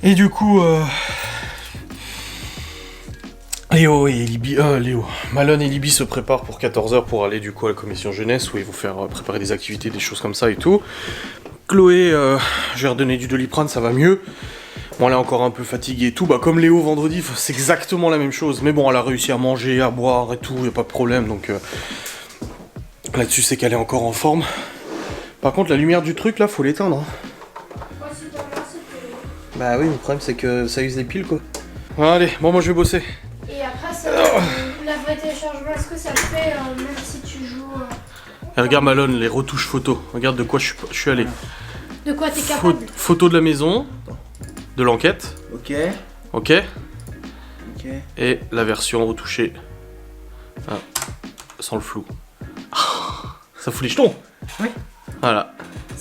Et du coup, Léo et Libby, Malone et Libby se préparent pour 14h pour aller du coup à la commission jeunesse où ils vont faire préparer des activités, des choses comme ça et tout. Chloé, je vais redonner du Doliprane, ça va mieux. Bon, elle est encore un peu fatiguée et tout, bah comme Léo vendredi, c'est exactement la même chose. Mais bon, elle a réussi à manger, à boire et tout, y a pas de problème, donc là-dessus c'est qu'elle est encore en forme. Par contre, la lumière du truc là, faut l'éteindre. Hein. Bah oui, le problème c'est que ça use les piles quoi. Allez, bon moi je vais bosser. Et après, ça, la vraie téléchargement, est-ce que ça le fait même si tu joues Et regarde Malone, les retouches photos. Regarde de quoi je suis allé. De quoi t'es capable? Photo de la maison, de l'enquête. Ok. Ok. Ok. Et la version retouchée. Ah, sans le flou. Ça fout les jetons. Oui. Voilà.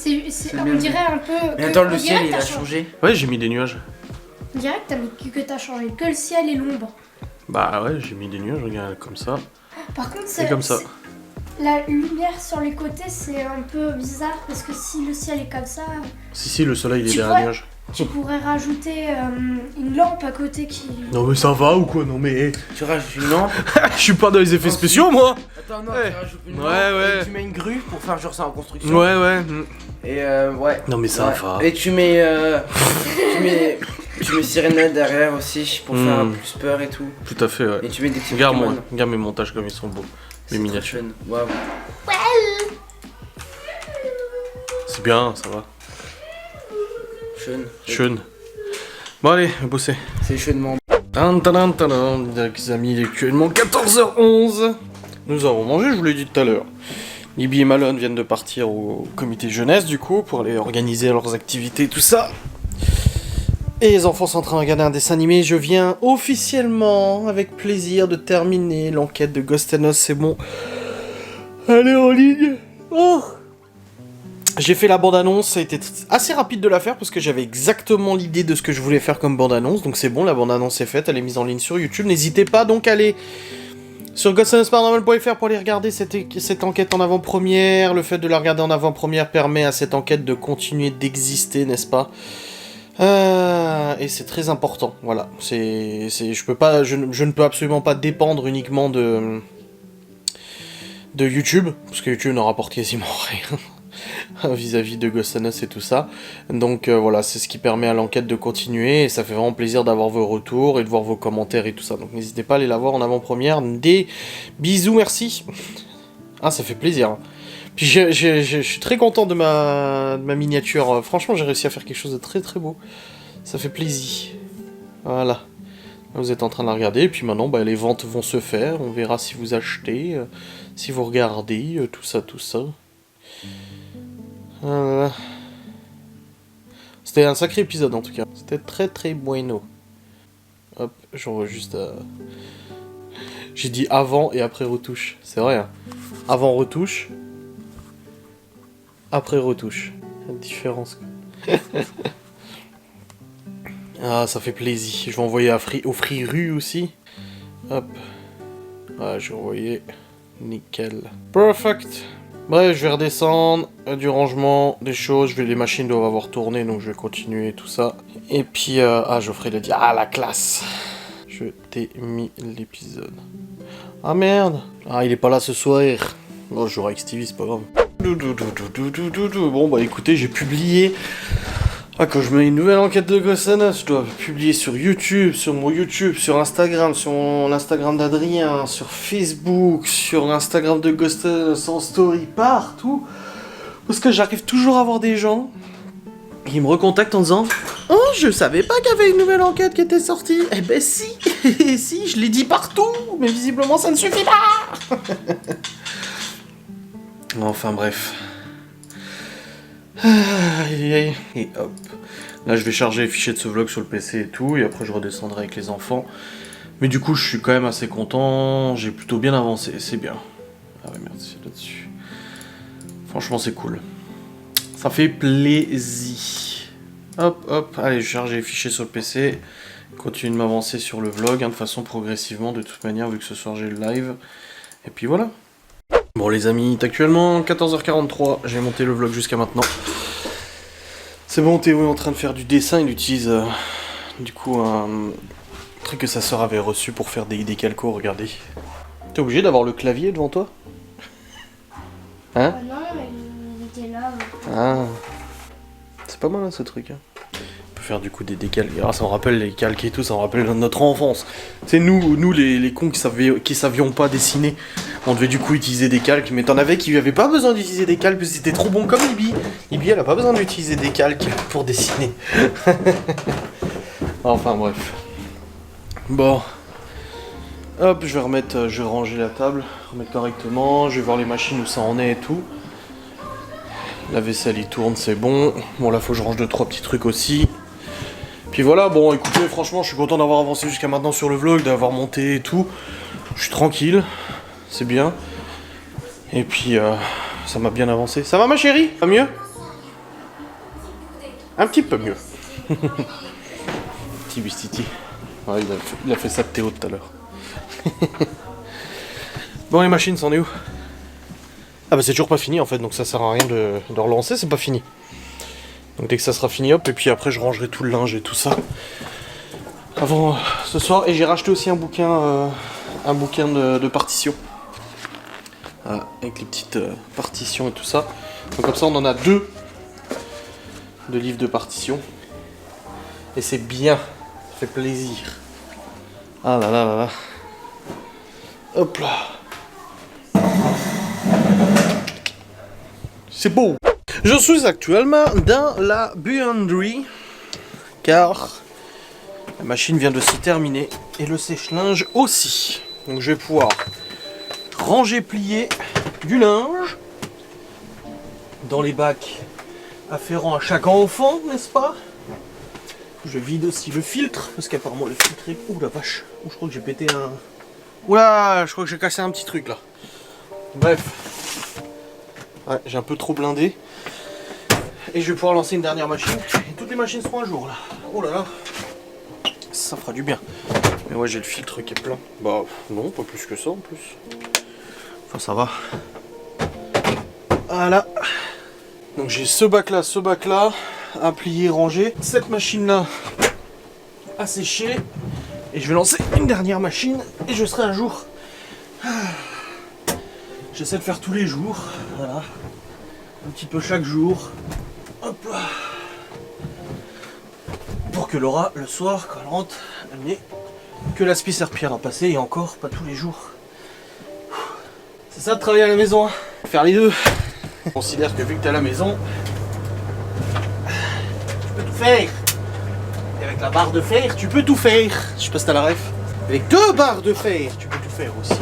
On dirait un peu. Mais attends, le ciel il a changé. Ouais, j'ai mis des nuages. On dirait que t'as changé que le ciel et l'ombre. Bah ouais, j'ai mis des nuages, regarde, comme ça. Par contre, c'est comme ça. La lumière sur les côtés, c'est un peu bizarre parce que si le ciel est comme ça. Si, le soleil il est derrière les nuages. Tu pourrais rajouter une lampe à côté qui. Non mais ça va ou quoi? Non mais. Tu rajoutes une lampe. Je suis pas dans les effets spéciaux moi. Attends, non, ouais. tu rajoutes une lampe. Ouais. Et tu mets une grue pour faire genre ça en construction. Ouais. Et ouais. Non mais ça va. Et tu mets. tu mets Sirena derrière aussi pour faire plus peur et tout. Tout à fait, ouais. Et tu mets des petits Regarde Pokémon. moi, regarde mes montages comme ils sont beaux. Mes miniatures. Waouh. C'est bien, ça va. Sean. Bon allez, on va bosser. C'est chaunement. Les amis, il est actuellement 14h11. Nous avons mangé, je vous l'ai dit tout à l'heure. Libby et Malone viennent de partir au comité jeunesse du coup pour aller organiser leurs activités, tout ça. Et les enfants sont en train de regarder un dessin animé. Je viens officiellement, avec plaisir, de terminer l'enquête de Ghost and Us. C'est bon. Allez en ligne. Oh. J'ai fait la bande-annonce, ça a été assez rapide de la faire parce que j'avais exactement l'idée de ce que je voulais faire comme bande-annonce. Donc c'est bon, la bande-annonce est faite, elle est mise en ligne sur YouTube. N'hésitez pas donc à aller sur ghostandusParanormal.fr pour aller regarder cette enquête en avant-première. Le fait de la regarder en avant-première permet à cette enquête de continuer d'exister, n'est-ce pas? Et c'est très important, voilà. Je ne peux absolument pas dépendre uniquement de YouTube, parce que YouTube n'en rapporte quasiment rien. Vis-à-vis de Ghost and Us et tout ça. Donc voilà, c'est ce qui permet à l'enquête de continuer, et ça fait vraiment plaisir d'avoir vos retours et de voir vos commentaires et tout ça. Donc n'hésitez pas à aller la voir en avant-première. Des bisous, merci. Ah, ça fait plaisir. Puis je suis très content de ma miniature. Franchement, j'ai réussi à faire quelque chose de très très beau. Ça fait plaisir. Voilà. Vous êtes en train de la regarder, et puis maintenant, les ventes vont se faire. On verra si vous achetez, si vous regardez, tout ça. C'était un sacré épisode en tout cas. C'était très très bueno. Hop, j'envoie juste à... J'ai dit avant et après retouche. C'est vrai, hein. Avant retouche. Après retouche. La différence. Ah, ça fait plaisir. Je vais envoyer au Friru aussi. Hop. Ah, je vais envoyer. Nickel. Perfect. Bref, je vais redescendre, du rangement, des choses, les machines doivent avoir tourné, donc je vais continuer tout ça. Et puis, Geoffrey le dit, la classe. Je t'ai mis l'épisode. Ah merde. Ah, il est pas là ce soir. Bon, je jouerai avec Stevie, c'est pas grave. Bon bah écoutez, j'ai publié... Ah, quand je mets une nouvelle enquête de Gossanas, je dois publier sur YouTube, sur mon YouTube, sur Instagram, sur l'Instagram d'Adrien, sur Facebook, sur l'Instagram de Gossanas, en story, partout. Parce que j'arrive toujours à voir des gens qui me recontactent en disant « Oh, je savais pas qu'il y avait une nouvelle enquête qui était sortie !» Eh ben si, si, je l'ai dit partout, mais visiblement ça ne suffit pas. Enfin bref. Et hop. Là je vais charger les fichiers de ce vlog sur le PC et tout, et après je redescendrai avec les enfants. Mais du coup je suis quand même assez content, j'ai plutôt bien avancé, c'est bien. Ah ouais, merci là-dessus. Franchement c'est cool. Ça fait plaisir. Hop hop, allez je charge les fichiers sur le PC. Continue de m'avancer sur le vlog, hein, de façon progressivement de toute manière, vu que ce soir j'ai le live. Et puis voilà. Bon les amis, il est actuellement 14h43, j'ai monté le vlog jusqu'à maintenant. C'est bon, Théo est en train de faire du dessin, il utilise du coup un truc que sa sœur avait reçu pour faire des calcos, regardez. T'es obligé d'avoir le clavier devant toi? Hein? Non, il était là. Ah. C'est pas mal hein, ce truc. Hein. On peut faire du coup des décalques. Ah, ça me rappelle les calques et tout, ça me rappelle notre enfance. C'est nous les cons qui savions pas dessiner. On devait du coup utiliser des calques, mais t'en avais qui avaient pas besoin d'utiliser des calques parce que c'était trop bon comme Ibi. Ibi elle a pas besoin d'utiliser des calques pour dessiner. Enfin bref. Bon. Hop, je vais ranger la table, remettre correctement, je vais voir les machines où ça en est et tout. La vaisselle il tourne, c'est bon. Bon là faut que je range 2-3 petits trucs aussi. Puis voilà, bon écoutez, franchement je suis content d'avoir avancé jusqu'à maintenant sur le vlog, d'avoir monté et tout. Je suis tranquille, c'est bien. Et puis ça m'a bien avancé. Ça va ma chérie? Pas mieux? Un petit peu mieux. Petit bistiti. Ouais, il a fait ça de Théo tout à l'heure. Bon les machines, c'en est où? Ah bah c'est toujours pas fini en fait, donc ça sert à rien de relancer, c'est pas fini. Donc dès que ça sera fini, hop, et puis après je rangerai tout le linge et tout ça. Avant ce soir, et j'ai racheté aussi un bouquin de partitions. Voilà, avec les petites partitions et tout ça. Donc comme ça on en a 2 de livres de partitions. Et c'est bien, ça fait plaisir. Ah là là là là. Hop là. C'est beau. Je suis actuellement dans la buanderie car la machine vient de se terminer et le sèche-linge aussi. Donc je vais pouvoir ranger, plier du linge dans les bacs afférents à chaque enfant, n'est-ce pas? Je vide aussi le filtre parce qu'apparemment le filtre est... Ouh la vache, je crois que j'ai pété un... Oula, je crois que j'ai cassé un petit truc là. Bref. Ouais, j'ai un peu trop blindé. Et je vais pouvoir lancer une dernière machine. Et toutes les machines seront à jour là. Oh là là. Ça fera du bien. Mais ouais, j'ai le filtre qui est plein. Bah non, pas plus que ça en plus. Enfin ça va. Voilà. Donc j'ai ce bac là, à plier, ranger. Cette machine là à sécher. Et je vais lancer une dernière machine et je serai à jour. J'essaie de faire tous les jours. Voilà. Un petit peu chaque jour. Hop là. Pour que Laura, le soir, quand elle rentre, elle n'ait que l'aspi serpillère à passer et encore pas tous les jours. C'est ça de travailler à la maison, hein. Faire les deux. Je considère que vu que t'es à la maison, tu peux tout faire. Et avec la barre de fer, tu peux tout faire. Je sais pas si t'as la ref. Avec 2 barres de fer, tu peux tout faire aussi.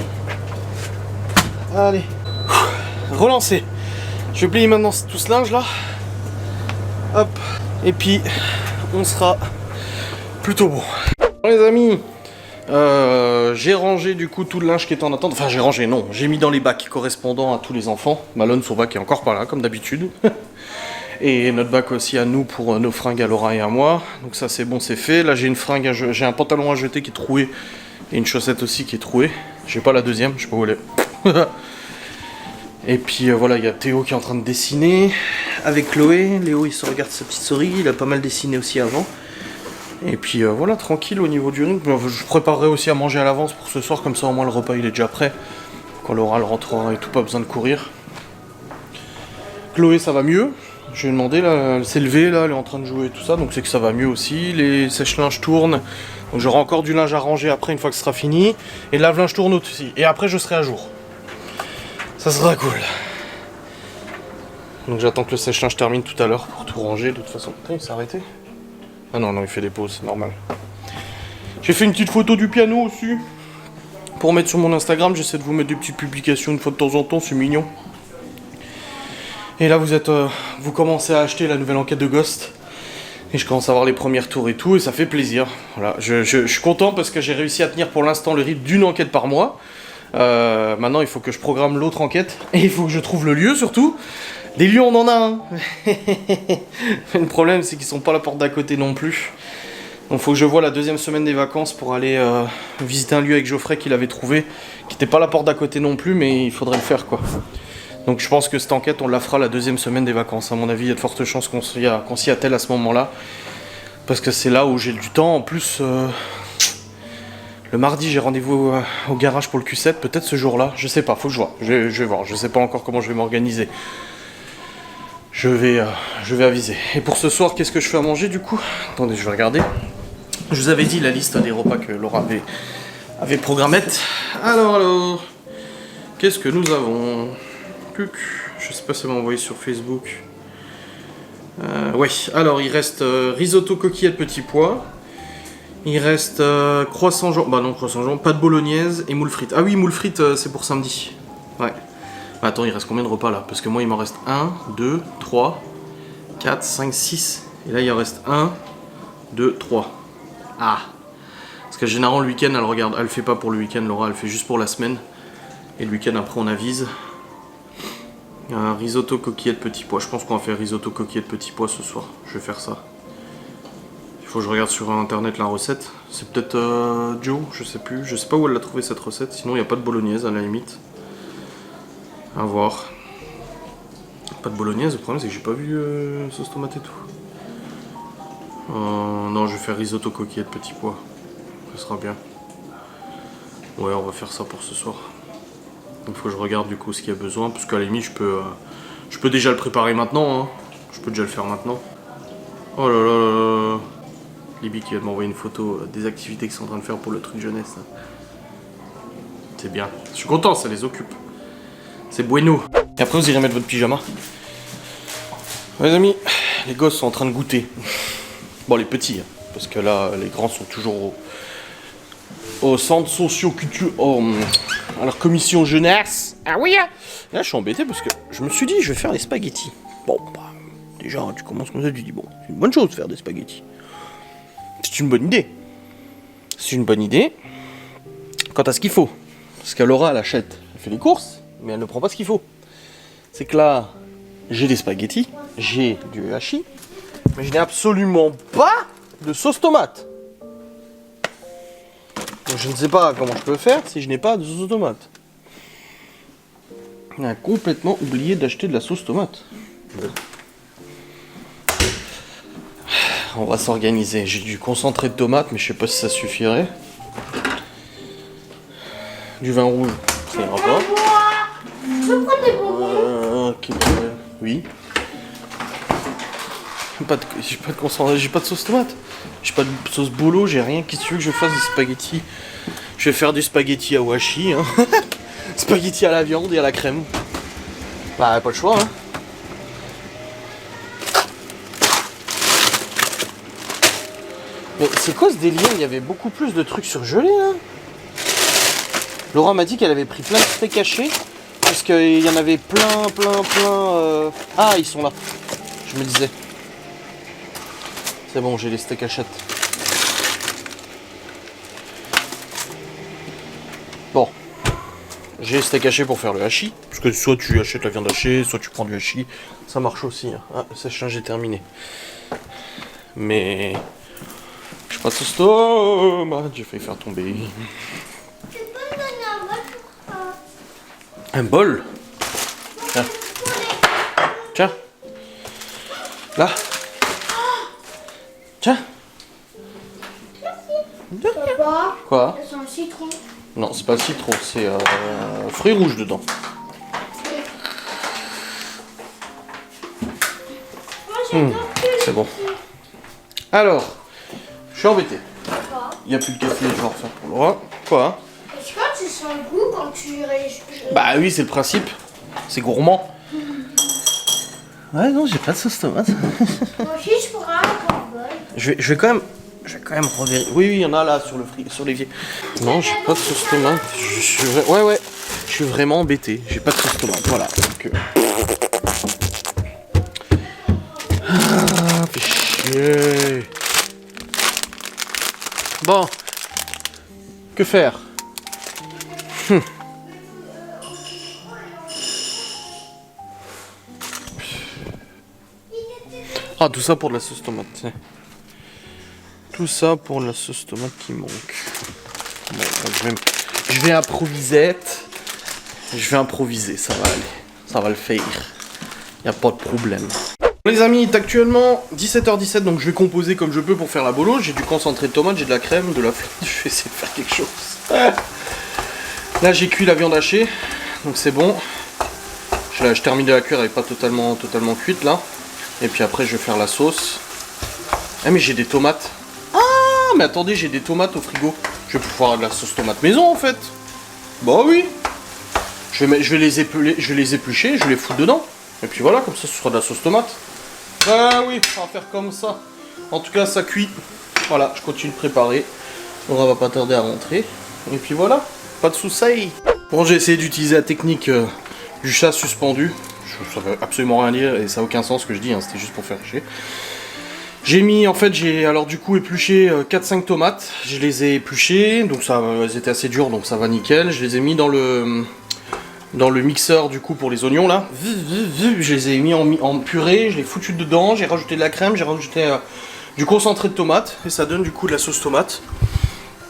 Allez. Relancer. Je vais plier maintenant tout ce linge là. Hop. Et puis, on sera plutôt bon. Bon les amis, j'ai rangé du coup tout le linge qui était en attente. Enfin j'ai rangé, non. J'ai mis dans les bacs correspondant à tous les enfants. Malone, son bac est encore pas là, comme d'habitude. Et notre bac aussi à nous pour nos fringues à Laura et à moi. Donc ça c'est bon, c'est fait. Là j'ai une fringue, j'ai un pantalon à jeter qui est troué. Et une chaussette aussi qui est trouée. J'ai pas la deuxième, je sais pas où elle est. Et puis voilà, il y a Théo qui est en train de dessiner avec Chloé. Léo il se regarde sa petite souris, il a pas mal dessiné aussi avant. Et puis voilà, tranquille au niveau du rythme. Je préparerai aussi à manger à l'avance pour ce soir, comme ça au moins le repas il est déjà prêt. Quand Laura le rentrera et tout, pas besoin de courir. Chloé, ça va mieux. Je lui ai demandé, là, elle s'est levée, là, elle est en train de jouer et tout ça, donc c'est que ça va mieux aussi. Les sèche-linges tournent, donc j'aurai encore du linge à ranger après une fois que ce sera fini. Et le lave-linge tourne aussi. Et après, je serai à jour. Ça sera cool. Donc j'attends que le sèche-linge termine tout à l'heure pour tout ranger. De toute façon, putain, il s'est arrêté. Ah non, il fait des pauses, c'est normal. J'ai fait une petite photo du piano aussi. Pour mettre sur mon Instagram, j'essaie de vous mettre des petites publications une fois de temps en temps, c'est mignon. Et là, vous commencez à acheter la nouvelle enquête de Ghost. Et je commence à avoir les premiers tours et tout, et ça fait plaisir. Voilà, je suis content parce que j'ai réussi à tenir pour l'instant le rythme d'une enquête par mois. Maintenant, il faut que je programme l'autre enquête. Et il faut que je trouve le lieu, surtout. Des lieux, on en a un. Le problème, c'est qu'ils sont pas à la porte d'à côté non plus. Donc, il faut que je voie la deuxième semaine des vacances pour aller visiter un lieu avec Geoffrey qu'il avait trouvé. Qui n'était pas à la porte d'à côté non plus, mais il faudrait le faire, quoi. Donc je pense que cette enquête, on la fera la deuxième semaine des vacances. À mon avis, il y a de fortes chances qu'on s'y attelle à ce moment-là. Parce que c'est là où j'ai du temps. En plus, le mardi, j'ai rendez-vous au garage pour le Q7. Peut-être ce jour-là. Je sais pas, faut que je vois. Je vais voir. Je sais pas encore comment je vais m'organiser. Je vais aviser. Et pour ce soir, qu'est-ce que je fais à manger du coup? Attendez, je vais regarder. Je vous avais dit la liste des repas que Laura avait programmée. Alors... Qu'est-ce que nous avons? Je sais pas si elle m'a envoyé sur Facebook. Oui, alors il reste risotto coquillette petit pois. Il reste croissant jambon. Bah non, croissant jambon, pâte bolognaise et moules frites. Ah oui, moules frites, c'est pour samedi. Ouais. Attends, il reste combien de repas là? Parce que moi il m'en reste 1, 2, 3, 4, 5, 6. Et là il en reste 1, 2, 3. Ah! Parce que généralement le week-end, elle fait pas pour le week-end, Laura, elle fait juste pour la semaine. Et le week-end après on avise. Risotto coquillette petit pois. Je pense qu'on va faire risotto coquillette petit pois ce soir. Je vais faire ça. Il faut que je regarde sur internet la recette. C'est peut-être Joe, je sais plus. Je sais pas où elle a trouvé cette recette. Sinon il n'y a pas de bolognaise à la limite. À voir. Pas de bolognaise, le problème c'est que j'ai pas vu sauce tomate et tout. Non, je vais faire risotto coquillette petit pois. Ça sera bien. Ouais, on va faire ça pour ce soir. Il faut que je regarde du coup ce qu'il y a besoin, parce qu'à la limite je peux déjà le préparer maintenant, hein. Je peux déjà le faire maintenant. Oh là là là là. Libby qui vient de m'envoyer une photo des activités qu'ils sont en train de faire pour le truc jeunesse. C'est bien. Je suis content, ça les occupe. C'est bueno. Et après vous irez mettre votre pyjama. Ouais, les amis, les gosses sont en train de goûter. Bon, les petits, hein, parce que là les grands sont toujours au centre socio-culturel. À leur commission jeunesse. Ah oui. Là je suis embêté parce que je me suis dit je vais faire des spaghettis. Bon bah déjà tu commences comme ça, tu dis bon c'est une bonne chose de faire des spaghettis. C'est une bonne idée. C'est une bonne idée. Quant à ce qu'il faut. Parce que Laura elle achète, elle fait les courses, mais elle ne prend pas ce qu'il faut. C'est que là j'ai des spaghettis, j'ai du hachis, mais je n'ai absolument pas de sauce tomate. Donc je ne sais pas comment je peux faire si je n'ai pas de sauce tomate. On a complètement oublié d'acheter de la sauce tomate. On va s'organiser. J'ai du concentré de tomate, mais je sais pas si ça suffirait. Du vin rouge, ça ira pas. Je peux prendre des bonbons. Oui. J'ai pas de concentré, j'ai pas de sauce tomate. J'ai pas de sauce bolo, j'ai rien. Qu'est-ce que tu veux que je fasse des spaghettis? Je vais faire du spaghetti à washi, hein. Spaghetti à la viande et à la crème. Bah, pas le choix, hein. Mais c'est quoi ce délire? Il y avait beaucoup plus de trucs surgelés, hein. Laura m'a dit qu'elle avait pris plein de steaks hachés. Parce qu'il y en avait plein. Ah, ils sont là. Je me disais. C'est bon, j'ai les steaks hachettes. Bon. J'ai les steaks hachés pour faire le hachis. Parce que soit tu achètes la viande hachée, soit tu prends du hachis. Ça marche aussi. Hein. Ah, le sèche-linge est terminé. Mais... j'ai pas de sauce tomate. J'ai failli faire tomber. Tu peux me donner un bol pour ça? Un bol? Tiens. Tiens. Là. Tiens. Papa, Quoi? c'est un citron. Non, c'est pas le citron, c'est fruits rouges dedans. j'adore C'est bon. Alors, je suis embêté. Quoi Il n'y a plus de café, je vais en refaire pour Laura. Quoi? Est-ce que tu sens le goût quand tu Bah oui, c'est le principe. C'est gourmand. Ouais, non, j'ai pas de sauce tomate. Moi aussi, je pourrais avoir un bol. Je vais quand même revérifier. Oui, il y en a là sur l'évier. Non, j'ai pas de sauce tomate. Ouais. Je suis vraiment embêté. J'ai pas de sauce tomate. Voilà. Donc, Ah, fais chier. Bon. Que faire? Ah, tout ça pour de la sauce tomate. Tiens. Tout ça pour la sauce tomate qui manque. Bon, je vais improviser. Je vais improviser, ça va aller. Ça va le faire. Y a pas de problème. Les amis, il est actuellement 17h17, donc je vais composer comme je peux pour faire la bolo. J'ai du concentré de tomate, j'ai de la crème, de la flotte. Je vais essayer de faire quelque chose. Là, j'ai cuit la viande hachée, donc c'est bon. Je termine de la cuire, elle n'est pas totalement cuite là. Et puis après, je vais faire la sauce. Ah, mais j'ai des tomates. Ah, mais attendez, j'ai des tomates au frigo. Je vais pouvoir avoir de la sauce tomate maison en fait. Bah oui. Je vais les éplucher, je vais les foutre dedans. Et puis voilà, comme ça, ce sera de la sauce tomate. Ah oui, on va faire comme ça. En tout cas, ça cuit. Voilà, je continue de préparer. Laura va pas tarder à rentrer. Et puis voilà, pas de soucis. Bon, j'ai essayé d'utiliser la technique du chat suspendu. Ça veut absolument rien dire et ça n'a aucun sens ce que je dis, hein, c'était juste pour faire chier. J'ai alors du coup épluché 4-5 tomates. Je les ai épluchées, donc ça, elles étaient assez dures, donc ça va nickel. Je les ai mis dans le mixeur du coup pour les oignons là. Je les ai mis en purée, je l'ai foutu dedans, j'ai rajouté de la crème, j'ai rajouté du concentré de tomate et ça donne du coup de la sauce tomate.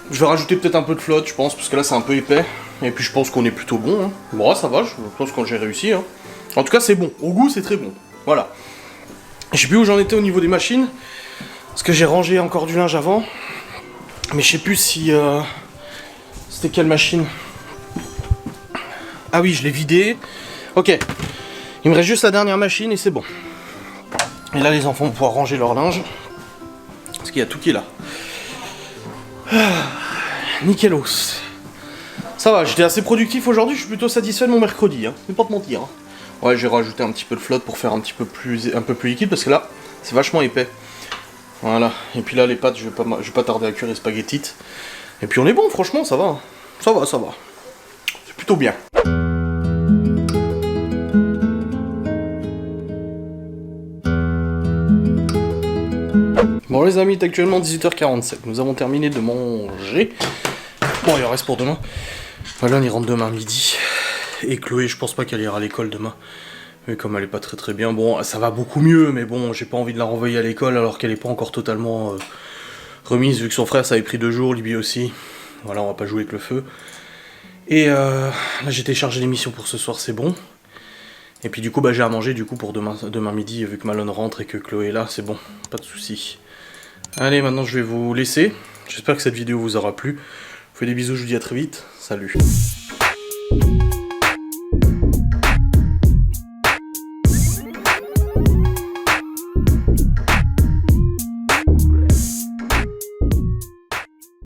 Je vais rajouter peut-être un peu de flotte, je pense, parce que là c'est un peu épais. Et puis je pense qu'on est plutôt bon. Hein. Bon, ça va, je pense que j'ai réussi. Hein. En tout cas, c'est bon. Au goût, c'est très bon. Voilà. Je sais plus où j'en étais au niveau des machines. Parce que j'ai rangé encore du linge avant. Mais je sais plus si... C'était quelle machine? Ah oui, je l'ai vidé. Ok. Il me reste juste la dernière machine et c'est bon. Et là, les enfants vont pouvoir ranger leur linge. Parce qu'il y a tout qui est là. Nickelos. Ça va, j'étais assez productif aujourd'hui. Je suis plutôt satisfait de mon mercredi. Hein. Je vais pas te mentir. Hein. Ouais, j'ai rajouté un petit peu de flotte pour faire un peu plus liquide. Parce que là, c'est vachement épais. Voilà. Et puis là, les pâtes, je vais pas tarder à cuire les spaghettis. Et puis on est bon, franchement, ça va. Hein. Ça va. C'est plutôt bien. Bon les amis, il est actuellement 18h47, nous avons terminé de manger. Bon, il en reste pour demain. Voilà, on y rentre demain midi. Et Chloé, je pense pas qu'elle ira à l'école demain. Mais comme elle est pas très bien, bon, ça va beaucoup mieux, mais bon, j'ai pas envie de la renvoyer à l'école alors qu'elle est pas encore totalement remise, vu que son frère ça avait pris 2 jours, lui aussi. Voilà, on va pas jouer avec le feu. Et là, j'ai téléchargé l'émission pour ce soir, c'est bon. Et puis du coup, bah, j'ai à manger du coup pour demain midi, vu que Malone rentre et que Chloé est là, c'est bon, pas de soucis. Allez, maintenant je vais vous laisser. J'espère que cette vidéo vous aura plu. Je vous fais des bisous, je vous dis à très vite. Salut.